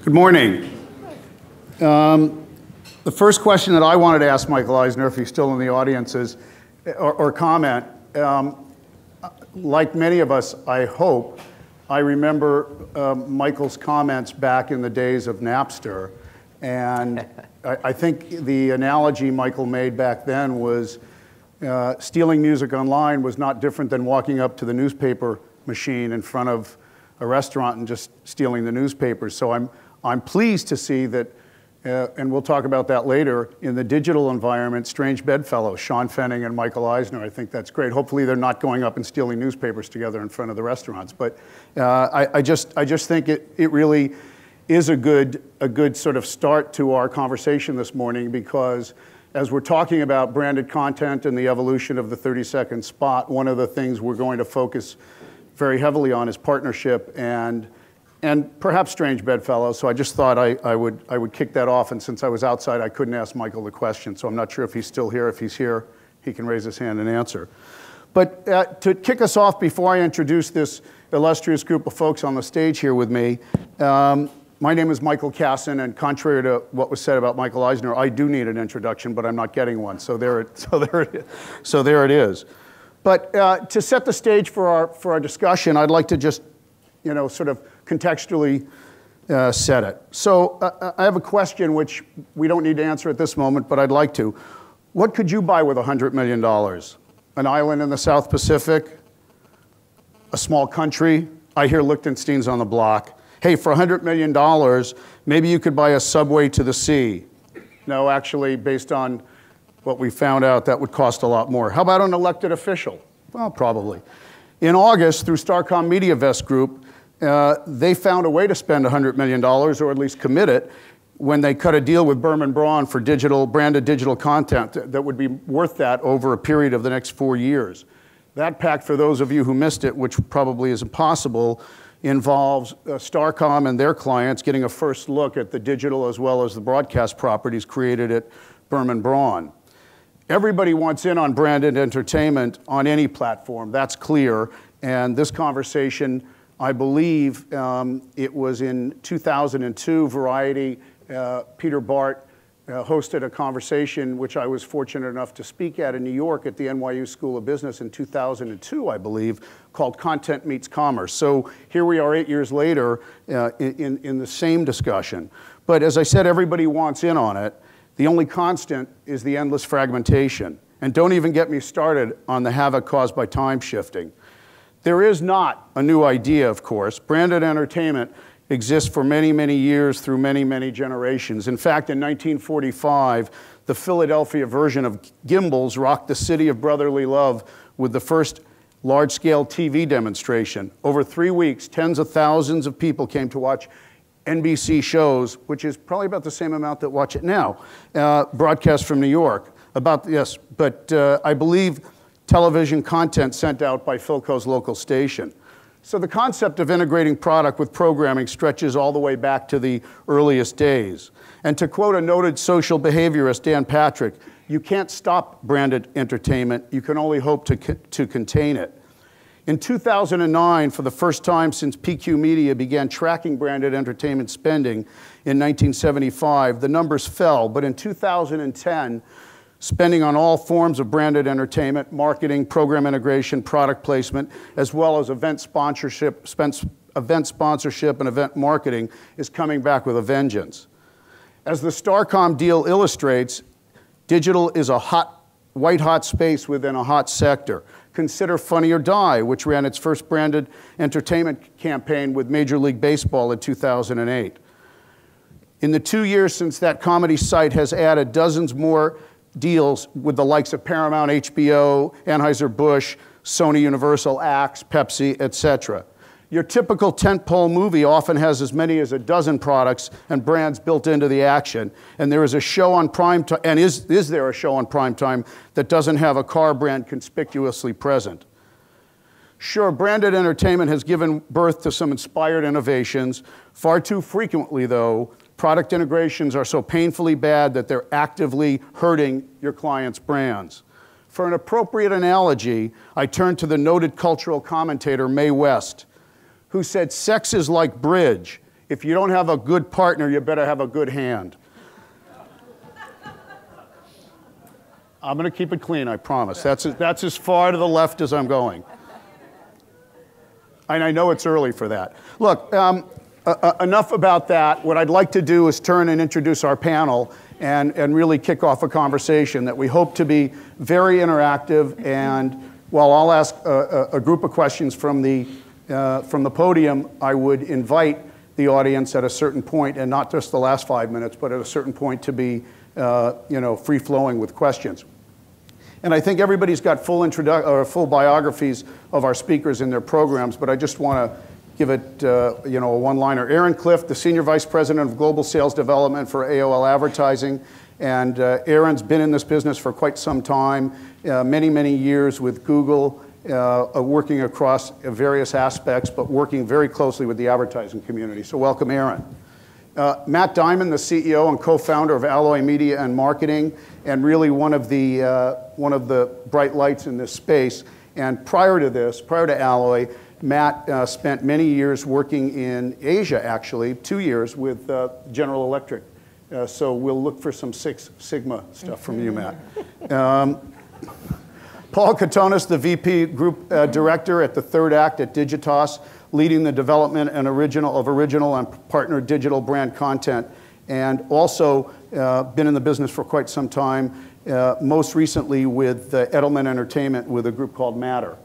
Good morning. The first question that I wanted to ask Michael Eisner, if he's still in the audience, is, or comment, like many of us, I hope, I remember Michael's comments back in the days of Napster, and I think the analogy Michael made back then was stealing music online was not different than walking up to the newspaper machine in front of a restaurant and just stealing the newspapers. So I'm pleased to see that, and we'll talk about that later, in the digital environment, strange bedfellows, Sean Fenning and Michael Eisner. I think that's great. Hopefully they're not going up and stealing newspapers together in front of the restaurants. But I just think it really is a good sort of start to our conversation this morning, because as we're talking about branded content and the evolution of the 30-second spot, one of the things we're going to focus very heavily on is partnership and perhaps strange bedfellows. So I just thought I would kick that off, and since I was outside, I couldn't ask Michael the question, so I'm not sure if he's still here. If he's here, he can raise his hand and answer. But to kick us off, before I introduce this illustrious group of folks on the stage here with me, my name is Michael Kasson, and contrary to what was said about Michael Eisner, I do need an introduction, but I'm not getting one. So there it is. But to set the stage for our discussion, I'd like to just, sort of contextually set it. So I have a question which we don't need to answer at this moment, but I'd like to. What could you buy with $100 million? An island in the South Pacific? A small country? I hear Liechtenstein's on the block. Hey, for $100 million, maybe you could buy a subway to the sea. No, actually, based on what we found out, that would cost a lot more. How about an elected official? Well, probably. In August, through Starcom MediaVest Group, they found a way to spend $100 million, or at least commit it, when they cut a deal with Berman Braun for branded digital content that would be worth that over a period of the next 4 years. That pact, for those of you who missed it, which probably is impossible, involves Starcom and their clients getting a first look at the digital as well as the broadcast properties created at Berman Braun. Everybody wants in on branded entertainment on any platform, that's clear, and this conversation, I believe it was in 2002, Variety, Peter Bart hosted a conversation which I was fortunate enough to speak at in New York at the NYU School of Business in 2002, I believe, called Content Meets Commerce. So here we are 8 years later in the same discussion. But as I said, everybody wants in on it. The only constant is the endless fragmentation. And don't even get me started on the havoc caused by time shifting. There is not a new idea, of course. Branded entertainment exists for many, many years through many, many generations. In fact, in 1945, the Philadelphia version of Gimbals rocked the city of brotherly love with the first large-scale TV demonstration. Over 3 weeks, tens of thousands of people came to watch NBC shows, which is probably about the same amount that watch it now, broadcast from New York. I believe television content sent out by Philco's local station. So the concept of integrating product with programming stretches all the way back to the earliest days. And to quote a noted social behaviorist, Dan Patrick, you can't stop branded entertainment, you can only hope to contain it. In 2009, for the first time since PQ Media began tracking branded entertainment spending in 1975, the numbers fell, but in 2010, spending on all forms of branded entertainment, marketing, program integration, product placement, as well as event sponsorship and event marketing is coming back with a vengeance. As the Starcom deal illustrates, digital is a white-hot space within a hot sector. Consider Funny or Die, which ran its first branded entertainment campaign with Major League Baseball in 2008. In the 2 years since that comedy site has added dozens more deals with the likes of Paramount, HBO, Anheuser-Busch, Sony Universal, Axe, Pepsi, etc. Your typical tentpole movie often has as many as a dozen products and brands built into the action. And there is a show on prime time, and is there a show on prime time that doesn't have a car brand conspicuously present? Sure, branded entertainment has given birth to some inspired innovations. Far too frequently, though, product integrations are so painfully bad that they're actively hurting your clients' brands. For an appropriate analogy, I turn to the noted cultural commentator Mae West, who said, "Sex is like bridge. if you don't have a good partner, you better have a good hand. I'm going to keep it clean, I promise. That's as far to the left as I'm going. And I know it's early for that. Look, enough about that. What I'd like to do is turn and introduce our panel and really kick off a conversation that we hope to be very interactive. And while I'll ask a group of questions from the podium, I would invite the audience at a certain point, and not just the last 5 minutes, but at a certain point to be free-flowing with questions. And I think everybody's got full biographies of our speakers in their programs, but I just want to give it a one-liner. Aaron Cliff, the Senior Vice President of Global Sales Development for AOL Advertising. And Aaron's been in this business for quite some time, many, many years with Google, working across various aspects, but working very closely with the advertising community. So welcome, Aaron. Matt Diamond, the CEO and co-founder of Alloy Media and Marketing, and really one of the bright lights in this space. And prior to Alloy, Matt spent many years working in Asia, actually, 2 years with General Electric. So we'll look for some Six Sigma stuff from you, Matt. Paul Katonis, the VP Group Director at the Third Act at Digitas, leading the development and original and partner digital brand content, and also been in the business for quite some time, most recently with Edelman Entertainment with a group called Matter.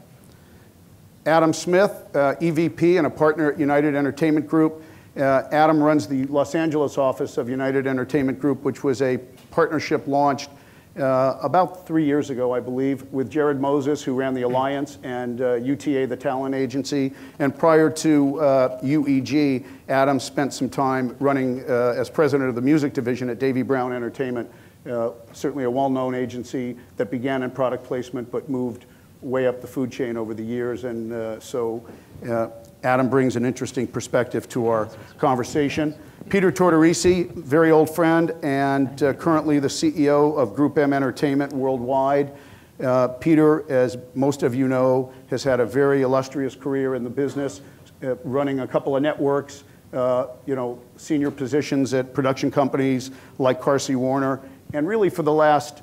Adam Smith, EVP and a partner at United Entertainment Group. Adam runs the Los Angeles office of United Entertainment Group, which was a partnership launched about 3 years ago, I believe, with Jared Moses, who ran the Alliance, and UTA, the talent agency. And prior to UEG, Adam spent some time running as president of the music division at Davy Brown Entertainment, certainly a well-known agency that began in product placement but moved way up the food chain over the years. And so Adam brings an interesting perspective to our conversation. Peter Tortorisi, very old friend, and currently the CEO of Group M Entertainment worldwide. Peter, as most of you know, has had a very illustrious career in the business, running a couple of networks, senior positions at production companies like Carsey Warner, and really for the last,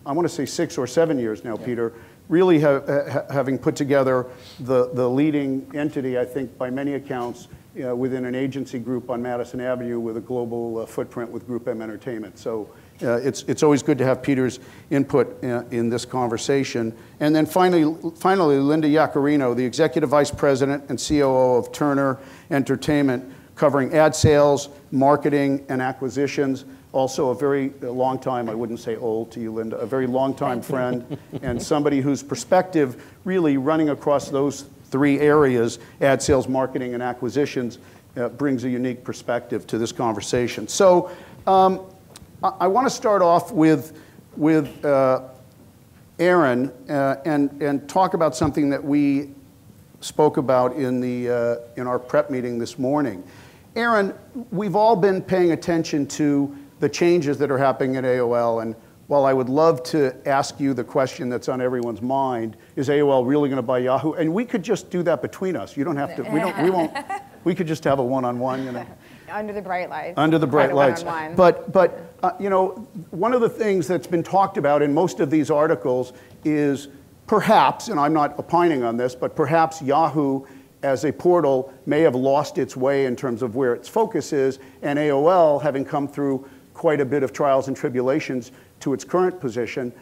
I want to say 6 or 7 years now, yeah. Peter, really having put together the leading entity, I think, by many accounts, within an agency group on Madison Avenue with a global footprint with Group M Entertainment. So it's always good to have Peter's input in this conversation. And then finally, Linda Yaccarino, the Executive Vice President and COO of Turner Entertainment, covering ad sales, marketing, and acquisitions. Also a very long time, I wouldn't say old to you, Linda, a very long time friend, and somebody whose perspective really running across those 3 areas, ad sales, marketing, and acquisitions, brings a unique perspective to this conversation. So I want to start off with Aaron and talk about something that we spoke about in our prep meeting this morning. Aaron, we've all been paying attention to the changes that are happening at AOL, and while I would love to ask you the question that's on everyone's mind, is AOL really going to buy Yahoo? And we could just do that between us. You don't have to. We won't. We could just have a one-on-one. Under the bright lights. Under the bright lights. But one of the things that's been talked about in most of these articles is perhaps, and I'm not opining on this, but perhaps Yahoo as a portal may have lost its way in terms of where its focus is, and AOL, having come through quite a bit of trials and tribulations to its current position,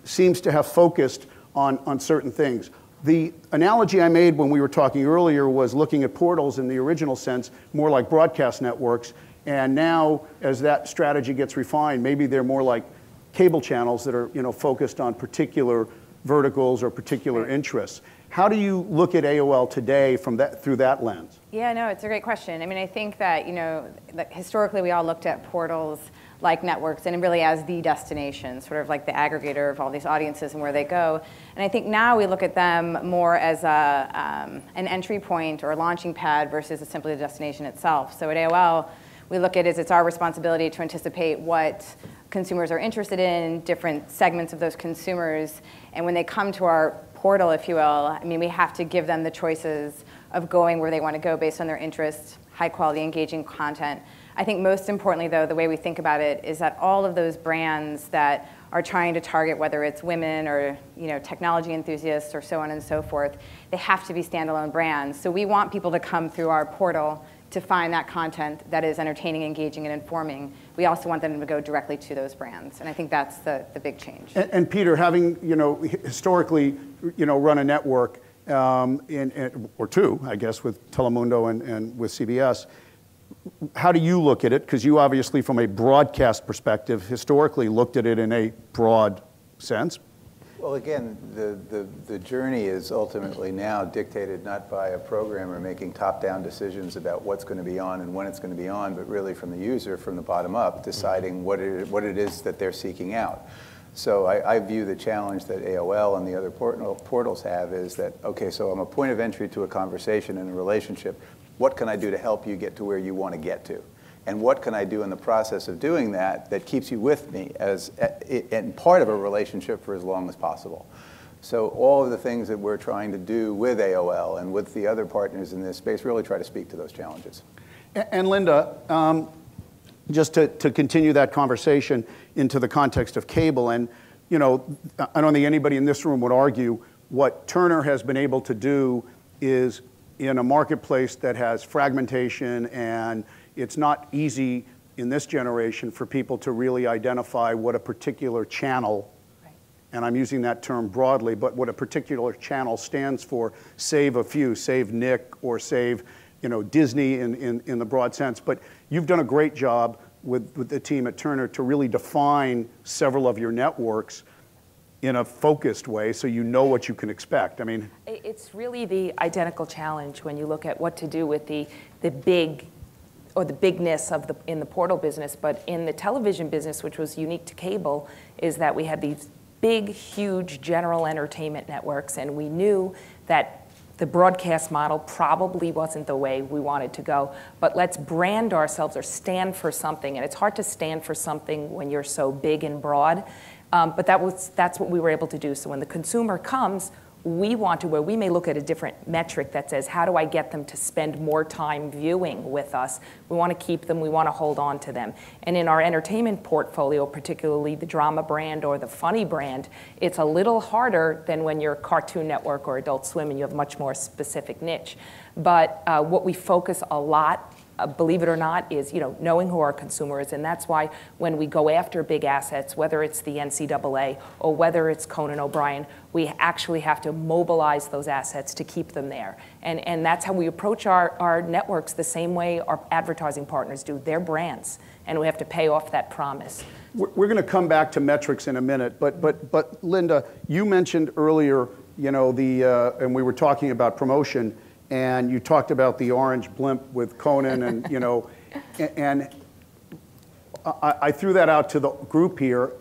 seems to have focused on certain things. The analogy I made when we were talking earlier was looking at portals in the original sense, more like broadcast networks, and now as that strategy gets refined, maybe they're more like cable channels that are focused on particular verticals or particular interests. How do you look at AOL today through that lens? Yeah, no, it's a great question. I mean, I think that, that historically we all looked at portals like networks and really as the destination, sort of like the aggregator of all these audiences and where they go. And I think now we look at them more as an entry point or a launching pad versus simply the destination itself. So at AOL, we look at it as it's our responsibility to anticipate what consumers are interested in, different segments of those consumers. And when they come to our portal, if you will, I mean, we have to give them the choices of going where they want to go based on their interests, high quality, engaging content. I think most importantly, though, the way we think about it is that all of those brands that are trying to target, whether it's women or technology enthusiasts or so on and so forth, they have to be standalone brands. So we want people to come through our portal to find that content that is entertaining, engaging, and informing. We also want them to go directly to those brands, and I think that's the big change. And Peter, having historically run a network or two, I guess, with Telemundo and with CBS, how do you look at it? Because you obviously, from a broadcast perspective, historically looked at it in a broad sense. Well, again, the journey is ultimately now dictated not by a programmer making top-down decisions about what's going to be on and when it's going to be on, but really from the user, from the bottom up, deciding what it is that they're seeking out. So I view the challenge that AOL and the other portals have is that, okay, so I'm a point of entry to a conversation and a relationship. What can I do to help you get to where you want to get to? And what can I do in the process of doing that keeps you with me and part of a relationship for as long as possible? So all of the things that we're trying to do with AOL and with the other partners in this space really try to speak to those challenges. And Linda, just to continue that conversation into the context of cable, and I don't think anybody in this room would argue what Turner has been able to do is in a marketplace that has fragmentation, and it's not easy in this generation for people to really identify what a particular channel, and I'm using that term broadly, but what a particular channel stands for, save a few, save Nick or save Disney in the broad sense. But you've done a great job with the team at Turner to really define several of your networks in a focused way so you know what you can expect. I mean, it's really the identical challenge when you look at what to do with the big or the bigness of in the portal business, but in the television business, which was unique to cable, is that we had these big, huge general entertainment networks, and we knew that the broadcast model probably wasn't the way we wanted to go, but let's brand ourselves or stand for something. And it's hard to stand for something when you're so big and broad, but that's what we were able to do. So when the consumer comes, we want to, where we may look at a different metric that says, how do I get them to spend more time viewing with us? We want to keep them, we want to hold on to them. And in our entertainment portfolio, particularly the drama brand or the funny brand, it's a little harder than when you're Cartoon Network or Adult Swim and you have a much more specific niche. But what we focus a lot, believe it or not, is knowing who our consumer is, and that's why when we go after big assets, whether it's the NCAA or whether it's Conan O'Brien, we actually have to mobilize those assets to keep them there. And that's how we approach our networks the same way our advertising partners do. They're brands, and we have to pay off that promise. We're going to come back to metrics in a minute, but Linda, you mentioned earlier, and we were talking about promotion, and you talked about the orange blimp with Conan, and and I threw that out to the group here.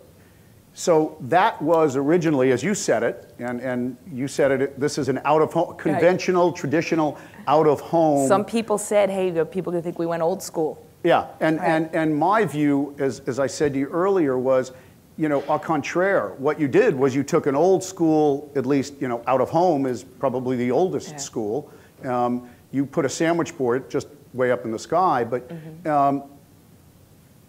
So that was originally, as you said it, and you said it, this is an out-of-home, conventional, traditional out-of-home. Some people said, hey, people think we went old school. Yeah, and my view, as I said to you earlier, was, au contraire. What you did was you took an old school, at least, out-of-home is probably the oldest school. You put a sandwich board just way up in the sky, but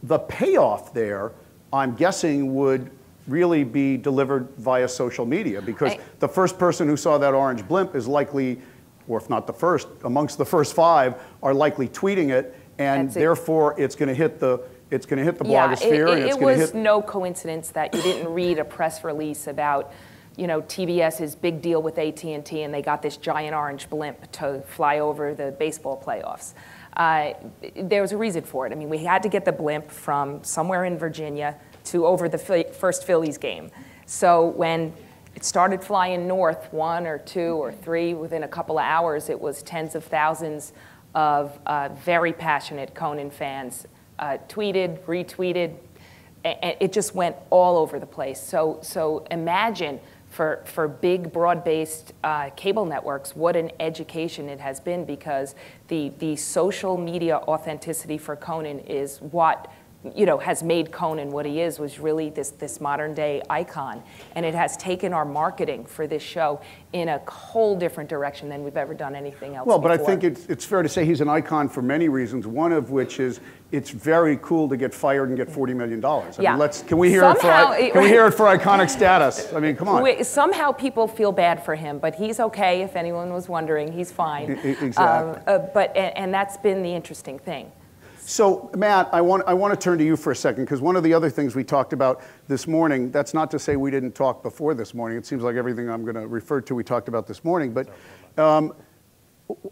the payoff there, I'm guessing, would really be delivered via social media, because the first person who saw that orange blimp is likely, or if not the first, amongst the first 5 are likely tweeting it, and therefore it's going to hit the blogosphere. And it's it was no coincidence that you didn't read a press release about TBS's big deal with AT&T, and they got this giant orange blimp to fly over the baseball playoffs. There was a reason for it. I mean, we had to get the blimp from somewhere in Virginia to over the first Phillies game. So when it started flying north, 1 or 2 or 3, within a couple of hours, it was tens of thousands of very passionate Conan fans tweeted, retweeted. It just went all over the place. So imagine for big, broad-based cable networks, what an education it has been, because the social media authenticity for Conan is what has made Conan what he is, was really this modern day icon. And it has taken our marketing for this show in a whole different direction than we've ever done anything else Well, but before. I think it's fair to say he's an icon for many reasons, one of which is it's very cool to get fired and get $40 million. I Yeah. mean, can we hear it for iconic status? I mean, come on. Somehow people feel bad for him, but he's okay. If anyone was wondering, he's fine. Exactly. And that's been the interesting thing. So, Matt, I want to turn to you for a second, because one of the other things we talked about this morning, that's not to say we didn't talk before this morning. It seems like everything I'm going to refer to we talked about this morning. But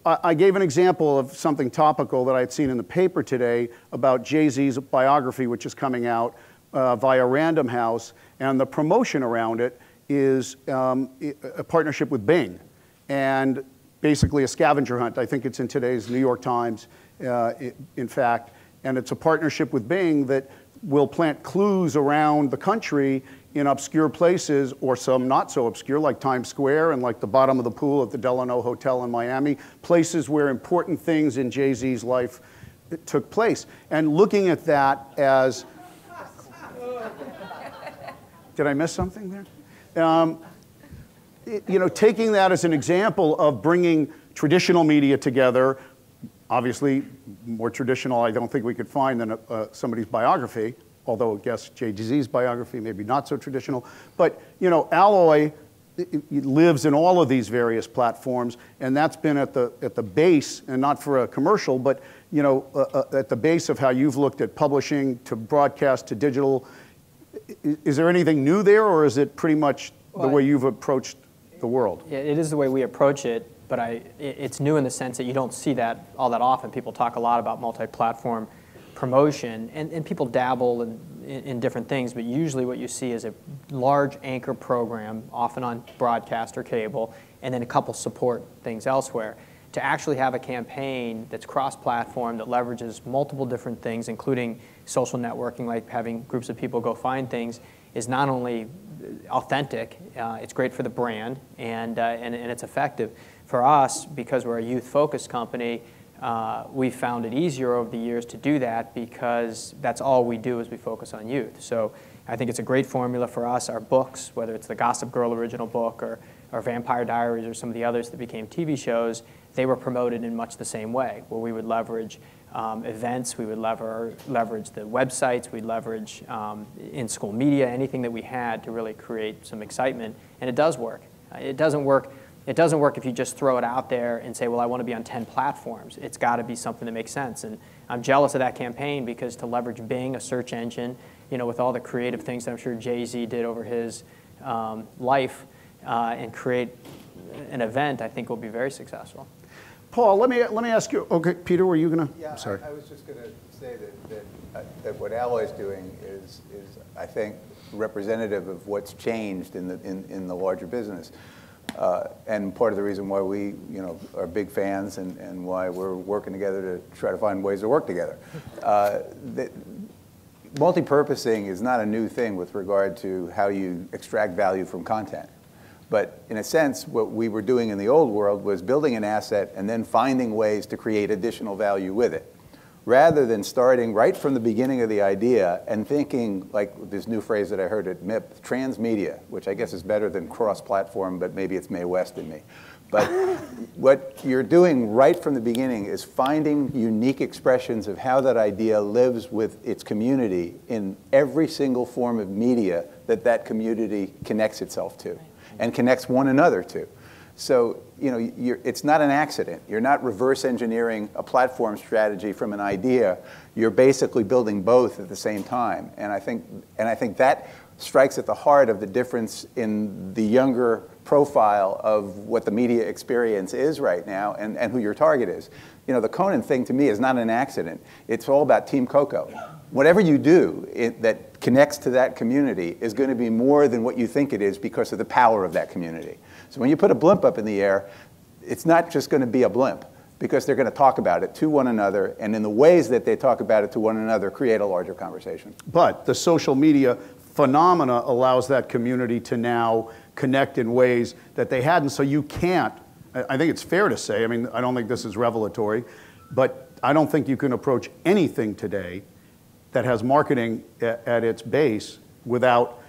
I gave an example of something topical that I had seen in the paper today about Jay-Z's biography, which is coming out via Random House. And the promotion around it is a partnership with Bing, and basically a scavenger hunt. I think it's in today's New York Times. In fact, and it's a partnership with Bing that will plant clues around the country in obscure places, or some not so obscure, like Times Square and like the bottom of the pool at the Delano Hotel in Miami, places where important things in Jay-Z's life took place. And looking at that as, did I miss something there? Taking that as an example of bringing traditional media together. Obviously, more traditional, I don't think we could find than somebody's biography, although I guess Jay-Z's biography maybe not so traditional. But, Alloy lives in all of these various platforms, and that's been at the base, and not for a commercial, but, at the base of how you've looked at publishing to broadcast to digital. Is there anything new there, or is it pretty much the way you've approached the world? Yeah, it is the way we approach it. But it's new in the sense that you don't see that all that often. People talk a lot about multi-platform promotion, and people dabble in different things, but usually what you see is a large anchor program, often on broadcast or cable, and then a couple support things elsewhere. To actually have a campaign that's cross-platform, that leverages multiple different things, including social networking, like having groups of people go find things, is not only authentic, it's great for the brand, and it's effective. For us, because we're a youth-focused company, we've found it easier over the years to do that, because that's all we do is we focus on youth. So I think it's a great formula for us. Our books, whether it's the Gossip Girl original book or Vampire Diaries or some of the others that became TV shows, they were promoted in much the same way, where we would leverage events, we would leverage the websites, we'd leverage in-school media, anything that we had to really create some excitement, and it does work. It doesn't work if you just throw it out there and say, well, I want to be on 10 platforms. It's got to be something that makes sense. And I'm jealous of that campaign, because to leverage Bing, a search engine, with all the creative things that I'm sure Jay-Z did over his life, and create an event, I think will be very successful. Paul, let me ask you. Okay, Peter, were you going to? Yeah, sorry. I was just going to say that what Alloy's doing is I think representative of what's changed in the larger business. And part of the reason why we, are big fans and why we're working together to try to find ways to work together. Multi-purposing is not a new thing with regard to how you extract value from content. But in a sense, what we were doing in the old world was building an asset and then finding ways to create additional value with it, rather than starting right from the beginning of the idea and thinking, like this new phrase that I heard at MIP, transmedia, which I guess is better than cross-platform, but maybe it's Mae West in me. But what you're doing right from the beginning is finding unique expressions of how that idea lives with its community in every single form of media that community connects itself to and connects one another to. So, it's not an accident. You're not reverse engineering a platform strategy from an idea. You're basically building both at the same time. And I think that strikes at the heart of the difference in the younger profile of what the media experience is right now and who your target is. The Conan thing to me is not an accident. It's all about Team Coco. Whatever you do that connects to that community is going to be more than what you think it is because of the power of that community. So when you put a blimp up in the air, it's not just going to be a blimp, because they're going to talk about it to one another, and in the ways that they talk about it to one another, create a larger conversation. But the social media phenomena allows that community to now connect in ways that they hadn't. So you can't, I think it's fair to say, I don't think this is revelatory, but I don't think you can approach anything today that has marketing at its base without,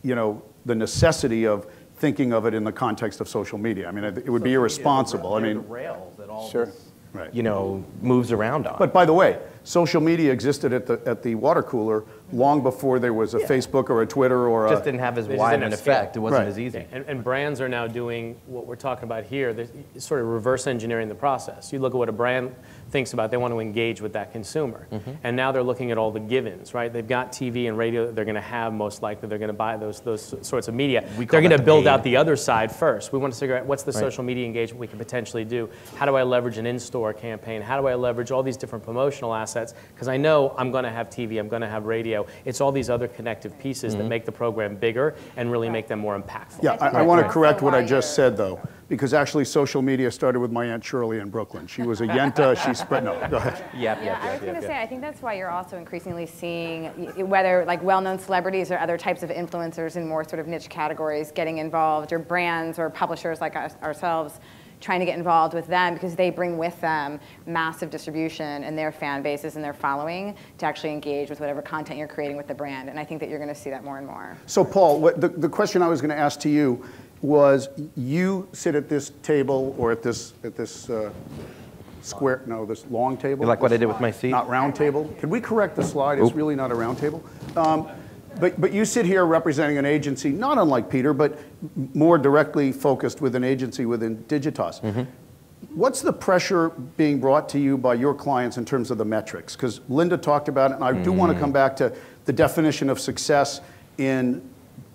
you know, the necessity of thinking of it in the context of social media. I mean, it would be irresponsible. I They're mean, the rails that all Sure. this, Right. you know, moves around on. but by the way, social media existed at the water cooler long before there was a Facebook or a Twitter or It a. just didn't have as They just wide didn't an have scale. effect. It wasn't Right. as easy. And brands are now doing what we're talking about here. They're sort of reverse engineering the process. You look at what a brand thinks about, they want to engage with that consumer. And now they're looking at all the givens, right? They've got TV and radio that they're going to have, most likely. They're going to buy those sorts of media. We call They're going that to the build paid. out the other side first. We want to figure out what's the social media engagement we can potentially do. How do I leverage an in-store campaign? How do I leverage all these different promotional assets? Because I know I'm going to have TV, I'm going to have radio. It's all these other connective pieces that make the program bigger and really make them more impactful. Yeah, I think want to that's correct also what I why just you're- said, though, because actually social media started with my Aunt Shirley in Brooklyn. She was a Yenta, she spread, no, go ahead. Yep, Yeah, I was going to say, I think that's why you're also increasingly seeing whether like well-known celebrities or other types of influencers in more sort of niche categories getting involved, or brands or publishers like ourselves trying to get involved with them, because they bring with them massive distribution and their fan bases and their following to actually engage with whatever content you're creating with the brand. And I think that you're going to see that more and more. So Paul, the question I was going to ask to you was, you sit at this table or at this square, no, this long table? You like what I did with my seat? Not round table? Can we correct the slide? It's really not a round table. But you sit here representing an agency, not unlike Peter, but more directly focused with an agency within Digitas. What's the pressure being brought to you by your clients in terms of the metrics? Because Linda talked about it, and I do want to come back to the definition of success in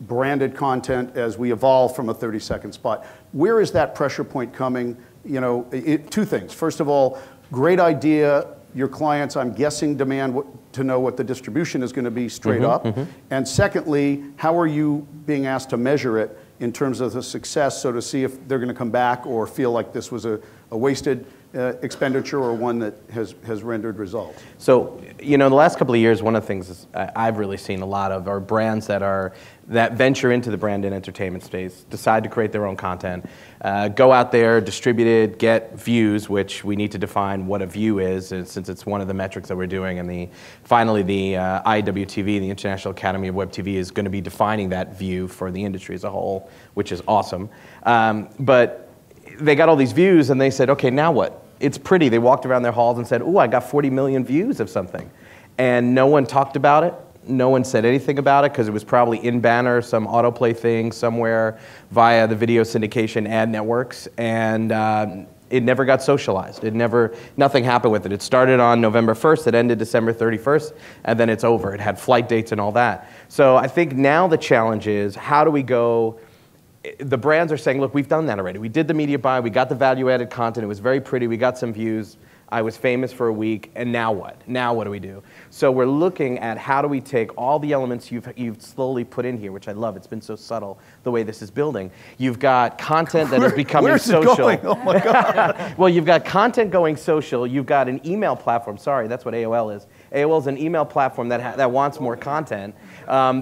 branded content as we evolve from a 30-second spot. Where is that pressure point coming? You know, two things. First of all, great idea. Your clients, I'm guessing, demand to know what the distribution is going to be straight up. And secondly, how are you being asked to measure it in terms of the success, so to see if they're going to come back or feel like this was a wasted expenditure or one that has rendered results? So, you know, the last couple of years, one of the things is I've really seen a lot of are brands that venture into the brand and entertainment space, decide to create their own content, go out there, distribute it, get views, which we need to define what a view is, and since it's one of the metrics that we're doing. And finally, the IWTV, the International Academy of Web TV, is going to be defining that view for the industry as a whole, which is awesome. But they got all these views, and they said, okay, now what? It's pretty. They walked around their halls and said, ooh, I got 40 million views of something. And no one talked about it. No one said anything about it because it was probably in banner, some autoplay thing somewhere via the video syndication ad networks. And it never got socialized. Nothing happened with it. It started on November 1st, it ended December 31st, and then it's over. It had flight dates and all that. So I think now the challenge is, how do we go? The brands are saying, look, we've done that already. We did the media buy, we got the value-added content, it was very pretty, we got some views, I was famous for a week, and now what? Now what do we do? So we're looking at how do we take all the elements you've slowly put in here, which I love. It's been so subtle, the way this is building. You've got content that is becoming Where's social. it going? Oh my God. Well, you've got content going social. You've got an email platform. Sorry, that's what AOL is. AOL is an email platform that wants more content.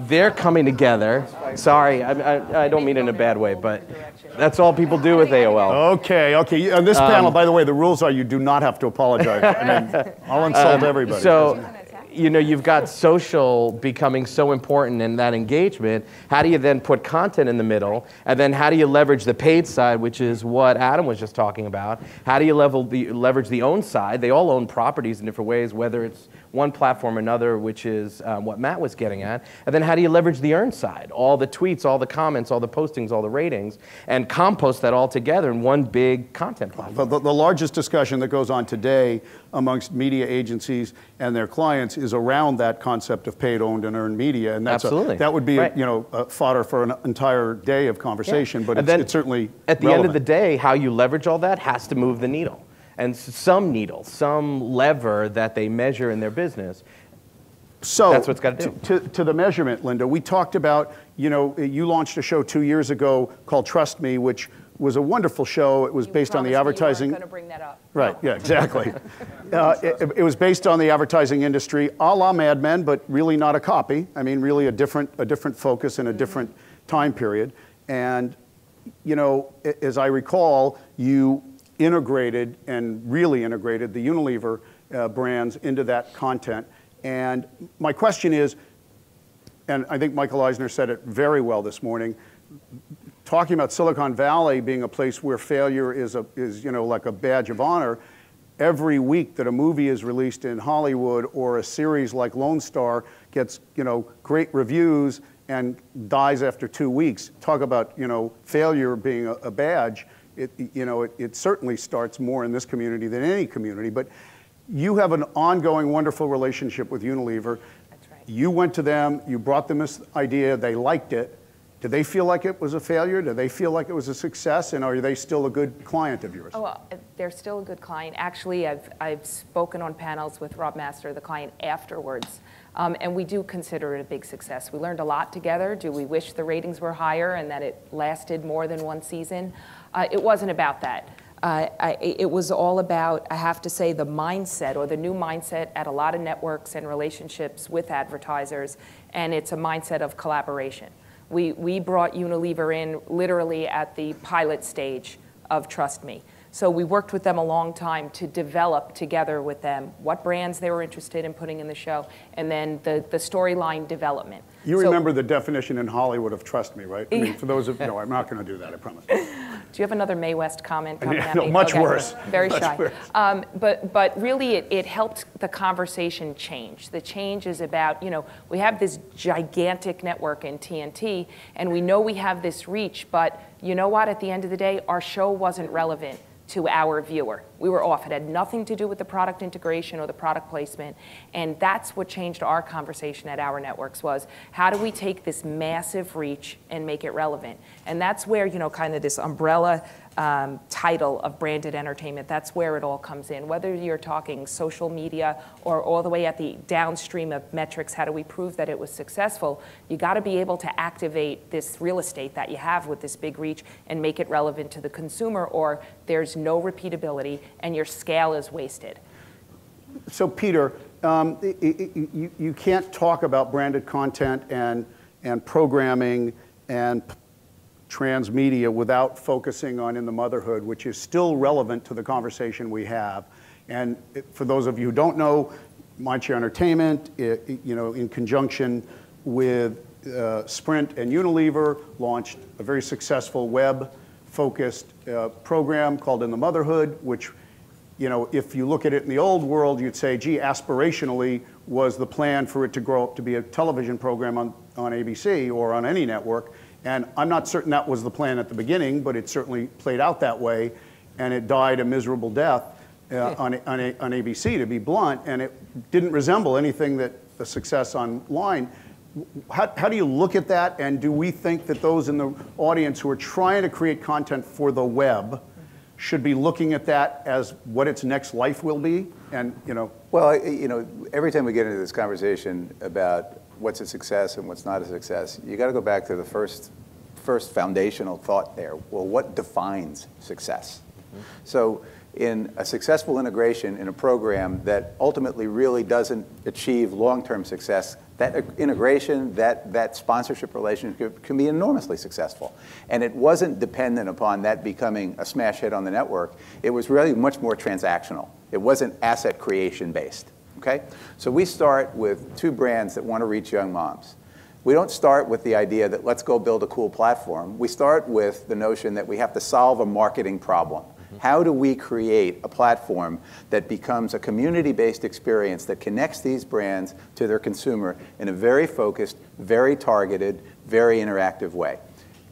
They're coming together. Sorry, I don't mean it in a bad way, but that's all people do with AOL. Okay. On this panel, by the way, the rules are you do not have to apologize. I mean, I'll insult everybody. So, you know, you've got social becoming so important in that engagement. How do you then put content in the middle? And then how do you leverage the paid side, which is what Adam was just talking about? How do you leverage the own side? They all own properties in different ways, whether it's one platform or another, which is what Matt was getting at. And then how do you leverage the earned side? All the tweets, all the comments, all the postings, all the ratings, and compost that all together in one big content platform. The largest discussion that goes on today amongst media agencies and their clients is around that concept of paid, owned, and earned media, and Absolutely. That would be Right. fodder for an entire day of conversation. But And then it's certainly at the end of the relevant. day, how you leverage all that has to move the needle. And some needle, some lever that they measure in their business. So That's what's gotta do. To the measurement, Linda, we talked about, you launched a show 2 years ago called Trust Me, which was a wonderful show. It was based on the advertising. You weren't going to bring that up. Right, yeah, exactly. It was based on the advertising industry, a la Mad Men, but really not a copy. I mean, really a different focus and a different time period. And, as I recall, you integrated and really integrated the Unilever brands into that content. And my question is, and I think Michael Eisner said it very well this morning, talking about Silicon Valley being a place where failure is like a badge of honor. Every week that a movie is released in Hollywood or a series like Lone Star gets great reviews and dies after 2 weeks. Talk about failure being a badge. It certainly starts more in this community than any community. But you have an ongoing, wonderful relationship with Unilever. That's right. You went to them, you brought them this idea, they liked it. Did they feel like it was a failure? Did they feel like it was a success? And are they still a good client of yours? Oh, well, they're still a good client. Actually, I've spoken on panels with Rob Master, the client, afterwards. And we do consider it a big success. We learned a lot together. Do we wish the ratings were higher and that it lasted more than one season? It wasn't about that. It was all about, I have to say, the mindset or the new mindset at a lot of networks and relationships with advertisers. And it's a mindset of collaboration. We brought Unilever in literally at the pilot stage of Trust Me. So we worked with them a long time to develop together with them what brands they were interested in putting in the show, and then the storyline development. You remember the definition in Hollywood of trust me, right? I mean, for those of you, no, I'm not going to do that, I promise. Do you have another Mae West comment coming at No, me? much Okay. worse. Very Much shy. worse. But really, it helped the conversation change. The change is about, we have this gigantic network in TNT, and we know we have this reach, but you know what? At the end of the day, our show wasn't relevant to our viewer. We were off. It had nothing to do with the product integration or the product placement. And that's what changed our conversation at our networks was, how do we take this massive reach and make it relevant? And that's where, kind of this umbrella title of branded entertainment, that's where it all comes in. Whether you're talking social media or all the way at the downstream of metrics, how do we prove that it was successful? You got to be able to activate this real estate that you have with this big reach and make it relevant to the consumer, or there's no repeatability and your scale is wasted. So Peter, you can't talk about branded content and programming and transmedia without focusing on In the Motherhood, which is still relevant to the conversation we have. And for those of you who don't know, Mindshare Entertainment, in conjunction with Sprint and Unilever, launched a very successful web-focused program called In the Motherhood, which, if you look at it in the old world, you'd say, gee, aspirationally was the plan for it to grow up to be a television program on ABC or on any network. And I'm not certain that was the plan at the beginning, but it certainly played out that way, and it died a miserable death on ABC, to be blunt, and it didn't resemble anything that a success online. How do you look at that, and do we think that those in the audience who are trying to create content for the web should be looking at that as what its next life will be? And Well, every time we get into this conversation about what's a success and what's not a success, you got to go back to the first foundational thought there. Well, what defines success? Mm-hmm. So in a successful integration in a program that ultimately really doesn't achieve long-term success, that integration, that sponsorship relationship can be enormously successful. And it wasn't dependent upon that becoming a smash hit on the network. It was really much more transactional. It wasn't asset creation based. Okay? So we start with two brands that want to reach young moms. We don't start with the idea that let's go build a cool platform. We start with the notion that we have to solve a marketing problem. How do we create a platform that becomes a community-based experience that connects these brands to their consumer in a very focused, very targeted, very interactive way?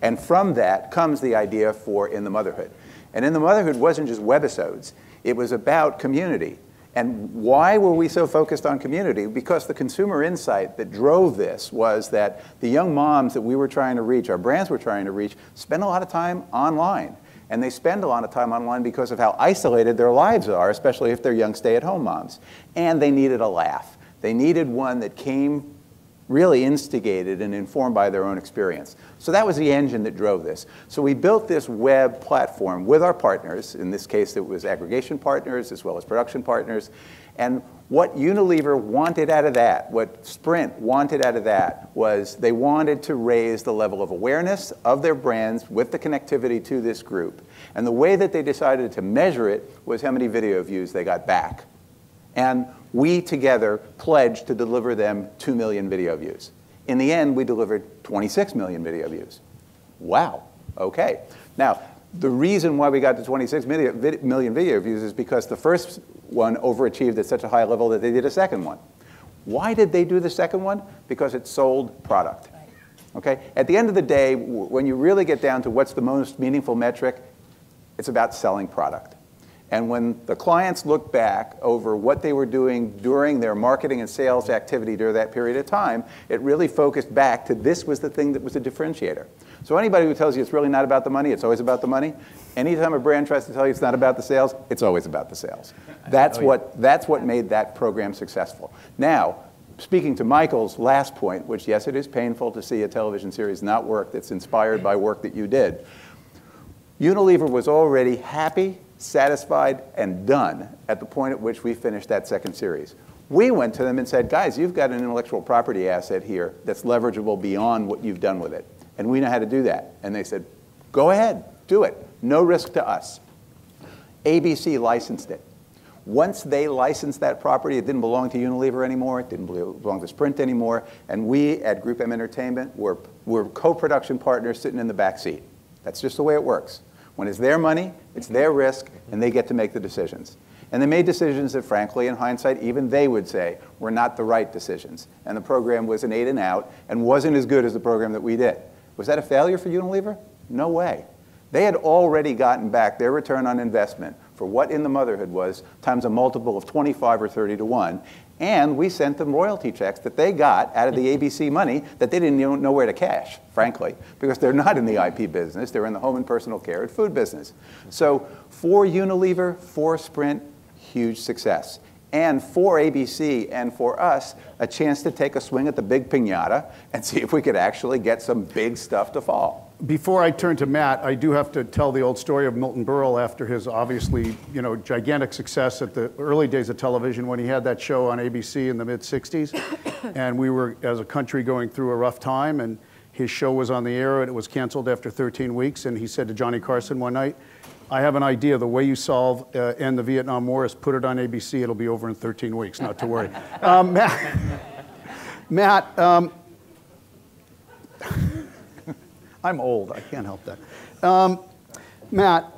And from that comes the idea for In the Motherhood. And In the Motherhood wasn't just webisodes. It was about community. And why were we so focused on community? Because the consumer insight that drove this was that the young moms that we were trying to reach, our brands were trying to reach, spend a lot of time online. And they spend a lot of time online because of how isolated their lives are, especially if they're young stay-at-home moms. And they needed a laugh. They needed one that came really instigated and informed by their own experience. So that was the engine that drove this. So we built this web platform with our partners. In this case, it was aggregation partners as well as production partners. And what Unilever wanted out of that, what Sprint wanted out of that, was they wanted to raise the level of awareness of their brands with the connectivity to this group. And the way that they decided to measure it was how many video views they got back. And We together pledged to deliver them 2 million video views. In the end, we delivered 26 million video views. Wow, okay. Now, the reason why we got to 26 million video views is because the first one overachieved at such a high level that they did a second one. Why did they do the second one? Because it sold product. Okay? At the end of the day, when you really get down to what's the most meaningful metric, it's about selling product. And when the clients look back over what they were doing during their marketing and sales activity during that period of time, it really focused back to this was the thing that was a differentiator. So anybody who tells you it's really not about the money, it's always about the money. Anytime a brand tries to tell you it's not about the sales, it's always about the sales. That's what made that program successful. Now, speaking to Michael's last point, which yes, it is painful to see a television series not work that's inspired by work that you did. Unilever was already happy, satisfied, and done at the point at which we finished that second series. We went to them and said, guys, you've got an intellectual property asset here that's leverageable beyond what you've done with it. And we know how to do that. And they said, go ahead, do it. No risk to us. ABC licensed it. Once they licensed that property, it didn't belong to Unilever anymore, it didn't belong to Sprint anymore, and we at Group M Entertainment were co-production partners sitting in the back seat. That's just the way it works. When it's their money, it's their risk, and they get to make the decisions. And they made decisions that, frankly, in hindsight, even they would say were not the right decisions. And the program was an 8 and out and wasn't as good as the program that we did. Was that a failure for Unilever? No way. They had already gotten back their return on investment for what In the Motherhood was, times a multiple of 25 or 30 to 1. And we sent them royalty checks that they got out of the ABC money that they didn't even know where to cash, frankly, because they're not in the IP business. They're in the home and personal care and food business. So for Unilever, for Sprint, huge success. And for ABC and for us, a chance to take a swing at the big piñata and see if we could actually get some big stuff to fall. Before I turn to Matt, I do have to tell the old story of Milton Berle after his obviously, gigantic success at the early days of television when he had that show on ABC in the mid-'60s. And we were, as a country, going through a rough time, and his show was on the air, and it was canceled after 13 weeks. And he said to Johnny Carson one night, I have an idea. The way you end the Vietnam War is put it on ABC. It'll be over in 13 weeks, not to worry. Matt, I'm old. I can't help that. Matt,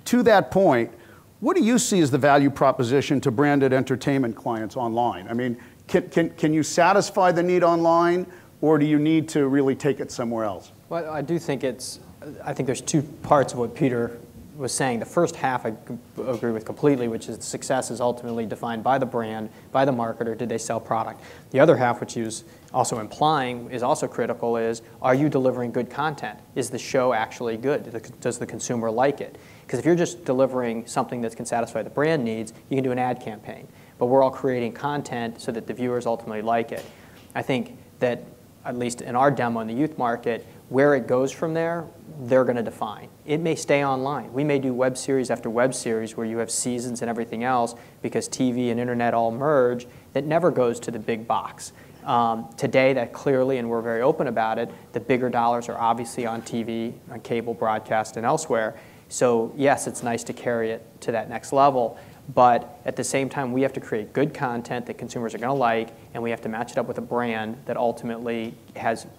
to that point, what do you see as the value proposition to branded entertainment clients online? I mean, can you satisfy the need online, or do you need to really take it somewhere else? Well, I do think I think there's two parts of what Peter was saying. The first half I agree with completely, which is success is ultimately defined by the brand, by the marketer. Did they sell product? The other half, which he was also implying, is also critical, is are you delivering good content? Is the show actually good? Does the consumer like it? Because if you're just delivering something that can satisfy the brand needs, you can do an ad campaign. But we're all creating content so that the viewers ultimately like it. I think that, at least in our demo in the youth market, where it goes from there, they're going to define. It may stay online. We may do web series after web series where you have seasons and everything else because TV and internet all merge that never goes to the big box. Today, that clearly, and we're very open about it, the bigger dollars are obviously on TV, on cable broadcast, and elsewhere. So yes, it's nice to carry it to that next level. But at the same time, we have to create good content that consumers are going to like, and we have to match it up with a brand that ultimately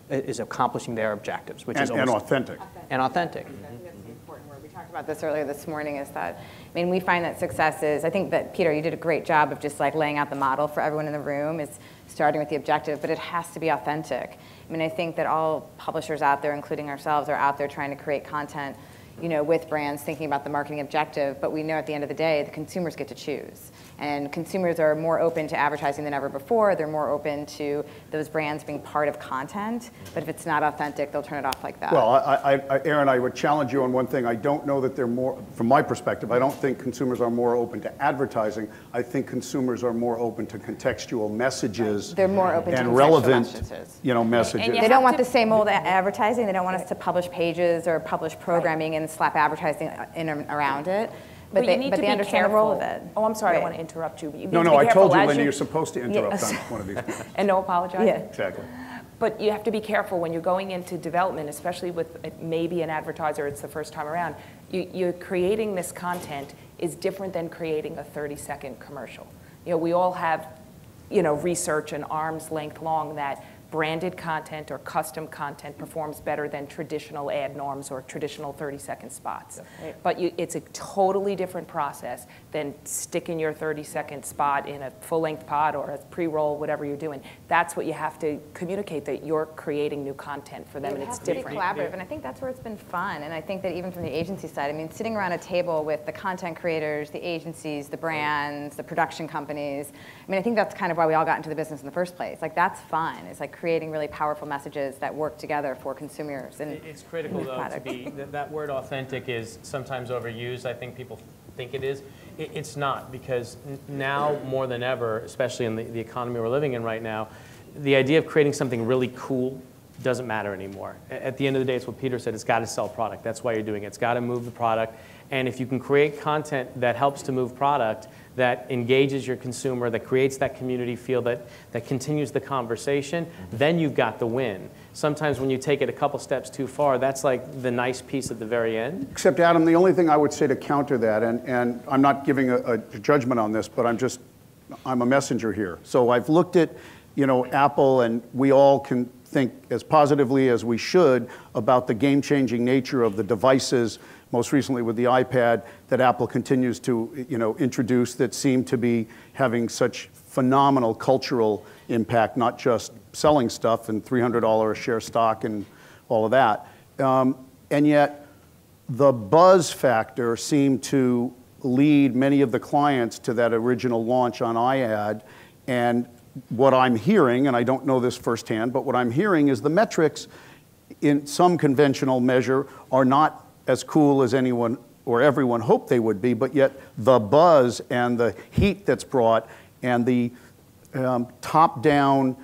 is accomplishing their objectives, which is authentic. And authentic. I think that's the important word. We talked about this earlier this morning. Is that we find that success is. I think that Peter, you did a great job of just like laying out the model for everyone in the room. Is starting with the objective, but it has to be authentic. I think that all publishers out there, including ourselves, are out there trying to create content, with brands thinking about the marketing objective, but we know at the end of the day, the consumers get to choose. And consumers are more open to advertising than ever before. They're more open to those brands being part of content, but if it's not authentic, they'll turn it off like that. Well, Aaron, I would challenge you on one thing. I don't know that they're more, from my perspective, I don't think consumers are more open to advertising. I think consumers are more open to contextual messages. They're more open to and relevant messages. Messages. They don't want the same old advertising. They don't want us to publish pages or publish programming and slap advertising in and around it. But you need to they be understand careful. the role of it. Oh, I'm sorry, Right. I want to interrupt you. But you need No, to be I careful told you, as Linda, you're supposed to interrupt on one of these points. And no apologizing. Yeah. Exactly. But you have to be careful when you're going into development, especially with maybe an advertiser, it's the first time around. You're creating this content is different than creating a 30-second commercial. we all have, research and arm's length long that branded content or custom content performs better than traditional ad norms or traditional 30-second spots. Right. But it's a totally different process than sticking your 30-second spot in a full-length pod or a pre-roll, whatever you're doing. That's what you have to communicate, that you're creating new content for them, and it's different. It has to be collaborative, and I think that's where it's been fun. And I think that even from the agency side, I mean, sitting around a table with the content creators, the agencies, the brands, the production companies, I mean, I think that's kind of why we all got into the business in the first place. Like, that's fun. It's like creating really powerful messages that work together for consumers. And it's critical, though, to be, that word authentic is sometimes overused. I think people think it is. It's not, because now more than ever, especially in the economy we're living in right now, the idea of creating something really cool doesn't matter anymore. At the end of the day, it's what Peter said, it's got to sell product. That's why you're doing it. It's got to move the product. And if you can create content that helps to move product, that engages your consumer, that creates that community feel, that continues the conversation, then you've got the win. Sometimes when you take it a couple steps too far, that's like the nice piece at the very end. Except, Adam, the only thing I would say to counter that, and I'm not giving a judgment on this, but I'm a messenger here. So I've looked at, Apple, and we all can think as positively as we should about the game-changing nature of the devices, most recently with the iPad, that Apple continues to introduce, that seem to be having such phenomenal cultural impact, not just selling stuff and $300 a share stock and all of that. And yet the buzz factor seemed to lead many of the clients to that original launch on iAd. And what I'm hearing, and I don't know this firsthand, but what I'm hearing is the metrics in some conventional measure are not as cool as anyone or everyone hoped they would be, but yet the buzz and the heat that's brought and the top-down,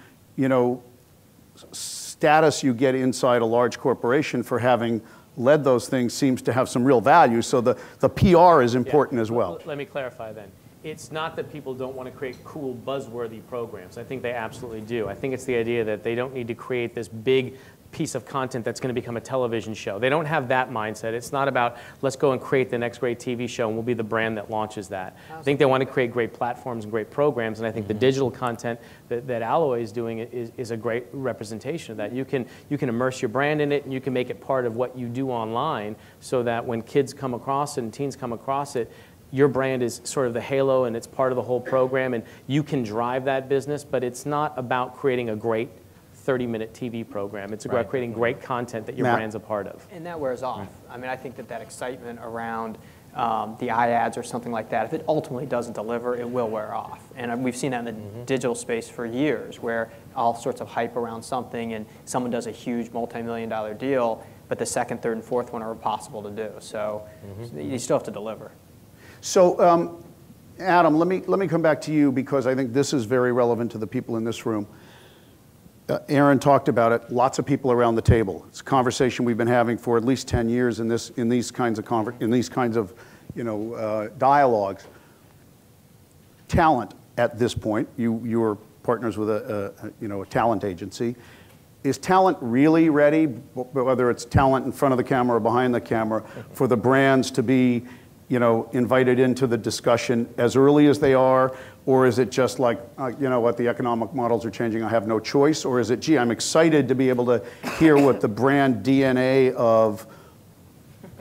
status you get inside a large corporation for having led those things seems to have some real value. So the PR is important as well. Let me clarify then. It's not that people don't want to create cool, buzzworthy programs. I think they absolutely do. I think it's the idea that they don't need to create this big piece of content that's going to become a television show. They don't have that mindset. It's not about, let's go and create the next great TV show and we'll be the brand that launches that. I think they want to create great platforms and great programs, and I think the digital content that Alloy is doing is a great representation of that. You can immerse your brand in it, and you can make it part of what you do online, so that when kids come across it and teens come across it, your brand is sort of the halo and it's part of the whole program, and you can drive that business, but it's not about creating a great 30-minute TV program. It's about creating great content that your brand's a part of. And that wears off. I mean, I think that excitement around the iAds or something like that, if it ultimately doesn't deliver, it will wear off. And we've seen that in the digital space for years, where all sorts of hype around something and someone does a huge multi-million-dollar deal, but the second, third, and fourth one are impossible to do. So you still have to deliver. So, Adam, let me come back to you, because I think this is very relevant to the people in this room. Aaron talked about it. Lots of people around the table. It's a conversation we've been having for at least 10 years in these kinds of dialogues. Talent at this point. You are partners with a talent agency. Is talent really ready, whether it's talent in front of the camera or behind the camera, for the brands to be invited into the discussion as early as they are? Or is it just like, what, the economic models are changing, I have no choice? Or is it, gee, I'm excited to be able to hear what the brand DNA of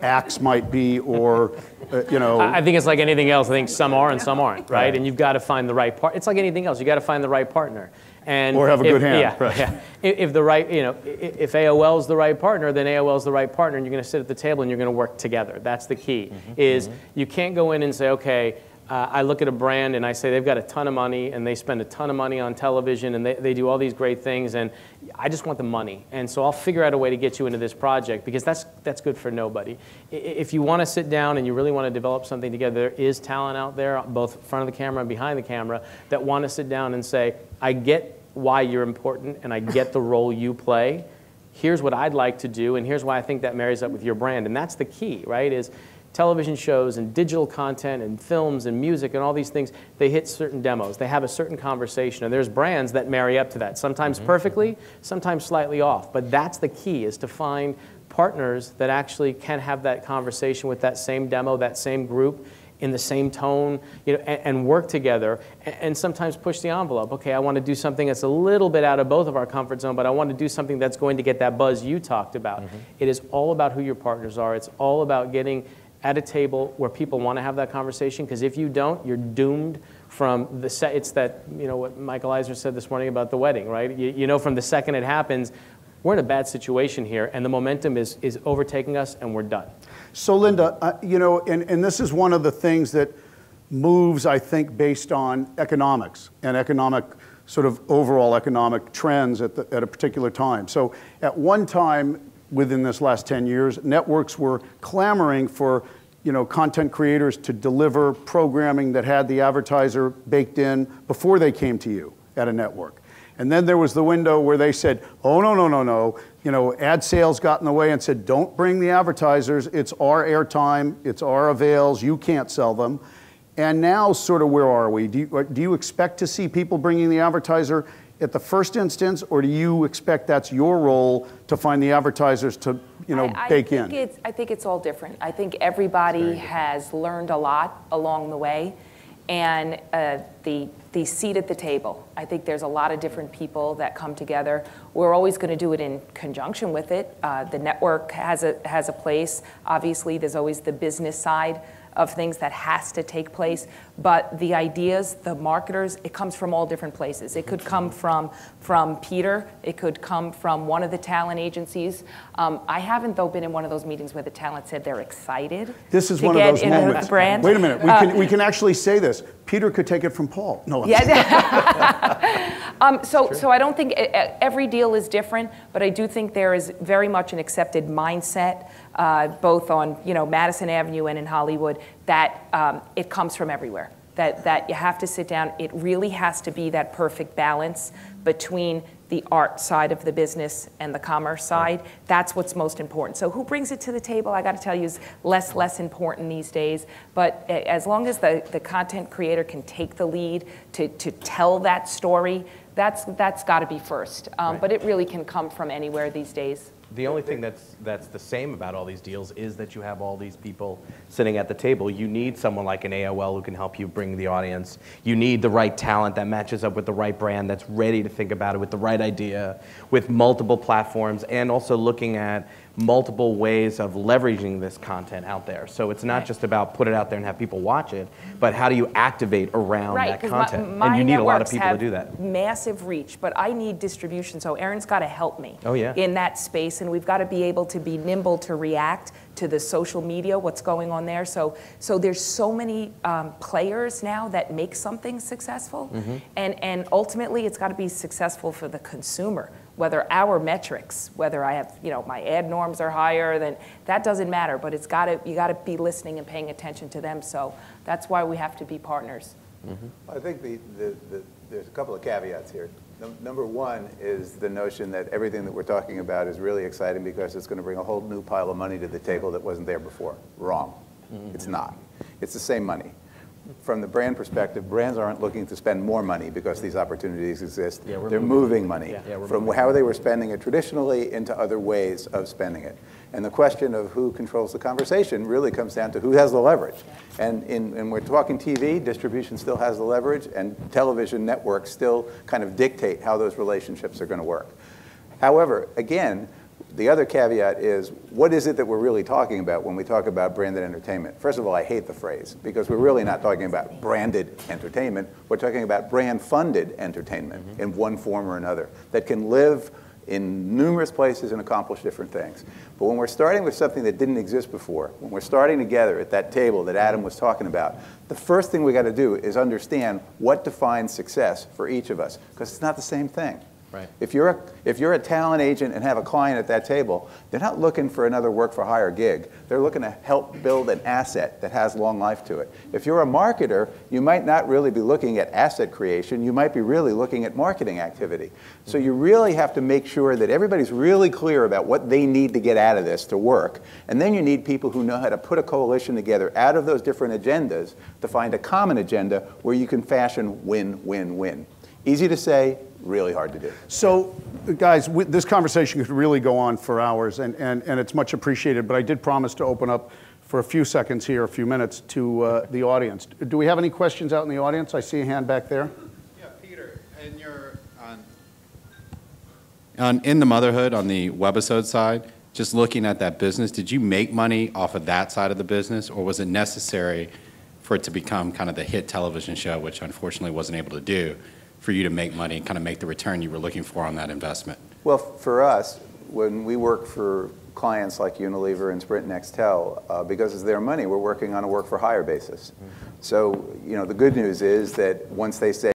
Axe might be, or, I think it's like anything else. I think some are and some aren't, right? And you've got to find the right partner. It's like anything else. You've got to find the right partner. Or have a good hand. Yeah, right. Yeah. If the right, if AOL is the right partner, then AOL is the right partner, and you're going to sit at the table and you're going to work together. That's the key. Is you can't go in and say, okay, I look at a brand and I say they've got a ton of money and they spend a ton of money on television and they do all these great things, and I just want the money. And so I'll figure out a way to get you into this project, because that's good for nobody. If you want to sit down and you really want to develop something together, there is talent out there, both in front of the camera and behind the camera, that want to sit down and say, I get why you're important and I get the role you play. Here's what I'd like to do, and here's why I think that marries up with your brand. And that's the key, right? Is television shows and digital content and films and music and all these things, they hit certain demos. They have a certain conversation, and there's brands that marry up to that, sometimes perfectly, sometimes slightly off. But that's the key, is to find partners that actually can have that conversation with that same demo, that same group, in the same tone, and work together, and sometimes push the envelope. Okay, I want to do something that's a little bit out of both of our comfort zone, but I want to do something that's going to get that buzz you talked about. It is all about who your partners are. It's all about getting at a table where people want to have that conversation, because if you don't, you're doomed from the set. It's that, what Michael Eisner said this morning about the wedding, right? From the second it happens, we're in a bad situation here, and the momentum is overtaking us, and we're done. So Linda, and this is one of the things that moves, I think, based on economics and economic, sort of overall economic trends at a particular time. So at one time, within this last 10 years, networks were clamoring for content creators to deliver programming that had the advertiser baked in before they came to you at a network. And then there was the window where they said, oh, no. Ad sales got in the way and said, don't bring the advertisers. It's our airtime. It's our avails. You can't sell them. And now, sort of, where are we? Do you expect to see people bringing the advertiser at the first instance, or do you expect that's your role to find the advertisers to, bake in? I think it's all different. I think everybody has learned a lot along the way, and the seat at the table. I think there's a lot of different people that come together. We're always going to do it in conjunction with it. The network has a place. Obviously, there's always the business side of things that has to take place, but the ideas, the marketers, it comes from all different places. It could come from Peter, it could come from one of the talent agencies. I haven't, though, been in one of those meetings where the talent said they're excited. This is to one of get those into moments. the brand. Wait a minute, we can actually say this. Peter could take it from Paul. No, yeah. So I don't think every deal is different, but I do think there is very much an accepted mindset, both on Madison Avenue and in Hollywood, that it comes from everywhere. That you have to sit down. It really has to be that perfect balance between the art side of the business and the commerce side. That's what's most important. So who brings it to the table, I got to tell you, is less important these days. But as long as the content creator can take the lead to tell that story, that's got to be first. But it really can come from anywhere these days. The only thing that's the same about all these deals is that you have all these people sitting at the table. You need someone like an AOL who can help you bring the audience. You need the right talent that matches up with the right brand, that's ready to think about it with the right idea, with multiple platforms, and also looking at multiple ways of leveraging this content out there. So it's not just about put it out there and have people watch it, but how do you activate around that content? My and you need a lot of people have to do that. Massive reach, but I need distribution. So Aaron's got to help me in that space, and we've got to be able to be nimble to react to the social media, what's going on there. So there's so many players now that make something successful, and ultimately it's got to be successful for the consumer. Whether our metrics, whether I have, my ad norms are higher, then that doesn't matter. But you got to be listening and paying attention to them. So that's why we have to be partners. I think there's a couple of caveats here. Number one is the notion that everything that we're talking about is really exciting because it's going to bring a whole new pile of money to the table that wasn't there before. Wrong. It's not. It's the same money. From the brand perspective, brands aren't looking to spend more money because these opportunities exist. They're moving money from how they were spending it traditionally into other ways of spending it. And the question of who controls the conversation really comes down to who has the leverage. And we're talking TV, distribution still has the leverage, and television networks still kind of dictate how those relationships are going to work. However, again, the other caveat is, what is it that we're really talking about when we talk about branded entertainment? First of all, I hate the phrase, because we're really not talking about branded entertainment. We're talking about brand-funded entertainment in one form or another that can live in numerous places and accomplish different things. But when we're starting with something that didn't exist before, when we're starting together at that table that Adam was talking about, the first thing we got to do is understand what defines success for each of us, because it's not the same thing. Right. If you're a talent agent and have a client at that table, they're not looking for another work-for-hire gig. They're looking to help build an asset that has long life to it. If you're a marketer, you might not really be looking at asset creation. You might be really looking at marketing activity. So you really have to make sure that everybody's really clear about what they need to get out of this to work. And then you need people who know how to put a coalition together out of those different agendas to find a common agenda where you can fashion win-win-win. Easy to say, really hard to do. So, guys, this conversation could really go on for hours, and it's much appreciated, but I did promise to open up for a few seconds here, a few minutes, to the audience. Do we have any questions out in the audience? I see a hand back there. Yeah, Peter, in the motherhood, on the webisode side, just looking at that business, did you make money off of that side of the business, or was it necessary for it to become kind of the hit television show, which unfortunately wasn't able to do, for you to make money and kind of make the return you were looking for on that investment? Well, for us, when we work for clients like Unilever and Sprint and Nextel, because it's their money, we're working on a work-for-hire basis. So, the good news is that once they say,